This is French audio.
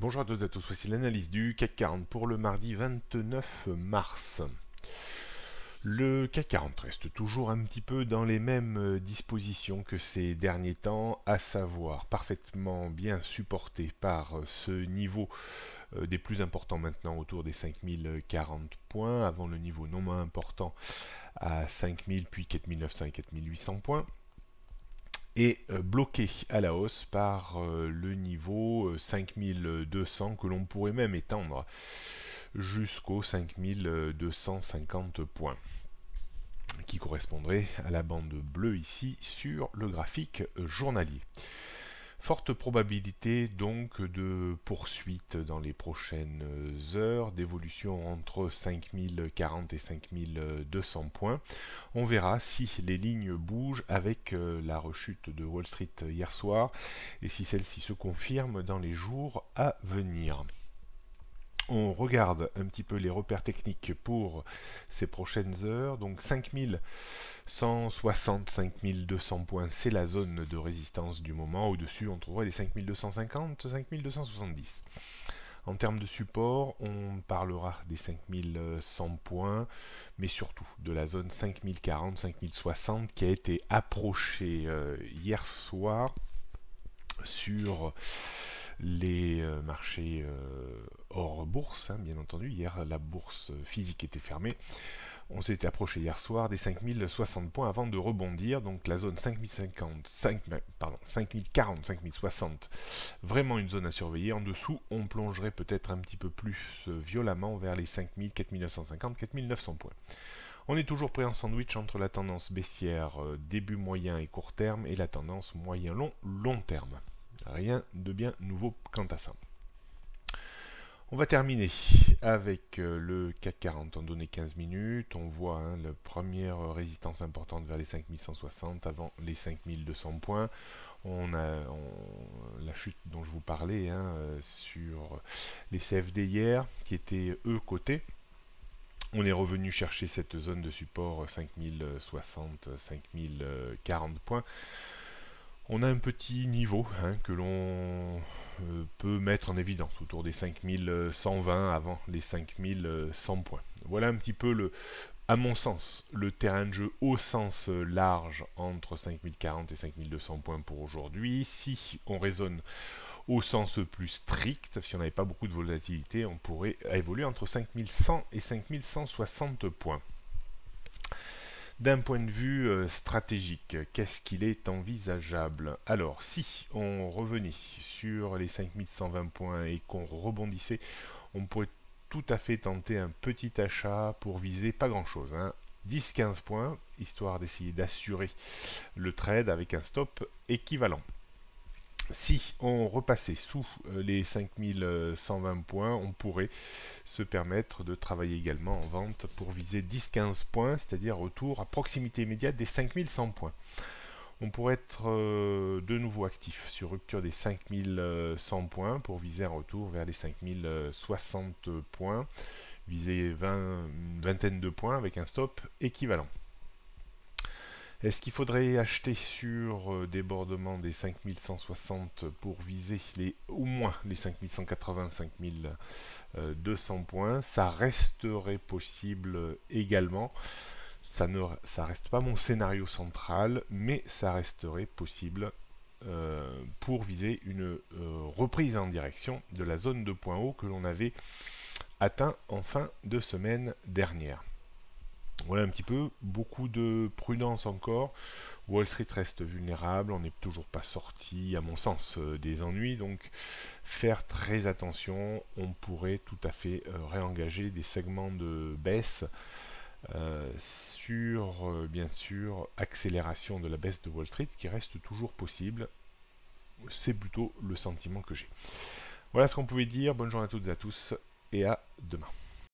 Bonjour à tous et à tous, voici l'analyse du CAC 40 pour le mardi 29 mars. Le CAC 40 reste toujours un petit peu dans les mêmes dispositions que ces derniers temps, à savoir parfaitement bien supporté par ce niveau des plus importants maintenant autour des 5040 points, avant le niveau non moins important à 5000 puis 4900 et 4800 points. Et bloqué à la hausse par le niveau 5200 que l'on pourrait même étendre jusqu'aux 5250 points qui correspondrait à la bande bleue ici sur le graphique journalier. Forte probabilité donc de poursuite dans les prochaines heures, d'évolution entre 5040 et 5200 points. On verra si les lignes bougent avec la rechute de Wall Street hier soir et si celle-ci se confirme dans les jours à venir. On regarde un petit peu les repères techniques pour ces prochaines heures. Donc 5160, 5200 points, c'est la zone de résistance du moment. Au-dessus, on trouverait les 5250, 5270. En termes de support, on parlera des 5100 points, mais surtout de la zone 5040, 5060 qui a été approchée hier soir sur les marchés hors bourse, bien entendu. Hier, la bourse physique était fermée. On s'était approché hier soir des 5060 points avant de rebondir. Donc la zone 5040, 5060, vraiment une zone à surveiller. En dessous, on plongerait peut-être un petit peu plus violemment vers les 5000, 4950, 4900 points. On est toujours pris en sandwich entre la tendance baissière début moyen et court terme et la tendance moyen long terme. Rien de bien nouveau quant à ça. On va terminer avec le CAC 40 en données 15 minutes. On voit la première résistance importante vers les 5160 avant les 5200 points. On a la chute dont je vous parlais sur les CFD hier qui étaient eux cotés. On est revenu chercher cette zone de support 5060, 5040 points. On a un petit niveau que l'on peut mettre en évidence autour des 5120 avant les 5100 points. Voilà un petit peu, à mon sens, le terrain de jeu au sens large entre 5040 et 5200 points pour aujourd'hui. Si on raisonne au sens plus strict, si on n'avait pas beaucoup de volatilité, on pourrait évoluer entre 5100 et 5160 points. D'un point de vue stratégique, qu'est-ce qu'il est envisageable? Alors, si on revenait sur les 5120 points et qu'on rebondissait, on pourrait tout à fait tenter un petit achat pour viser pas grand-chose. 10-15 points, histoire d'essayer d'assurer le trade avec un stop équivalent. Si on repassait sous les 5120 points, on pourrait se permettre de travailler également en vente pour viser 10-15 points, c'est-à-dire retour à proximité immédiate des 5100 points. On pourrait être de nouveau actif sur rupture des 5100 points pour viser un retour vers les 5060 points, viser une vingtaine de points avec un stop équivalent. Est-ce qu'il faudrait acheter sur débordement des 5160 pour viser au moins les 5180, 5200 points? Ça resterait possible également. Ça reste pas mon scénario central, mais ça resterait possible pour viser une reprise en direction de la zone de point haut que l'on avait atteint en fin de semaine dernière. Voilà un petit peu, beaucoup de prudence encore. Wall Street reste vulnérable, on n'est toujours pas sorti, à mon sens, des ennuis, donc faire très attention. On pourrait tout à fait réengager des segments de baisse sur, bien sûr, accélération de la baisse de Wall Street qui reste toujours possible. C'est plutôt le sentiment que j'ai. Voilà ce qu'on pouvait dire. Bonne journée à toutes et à tous et à demain.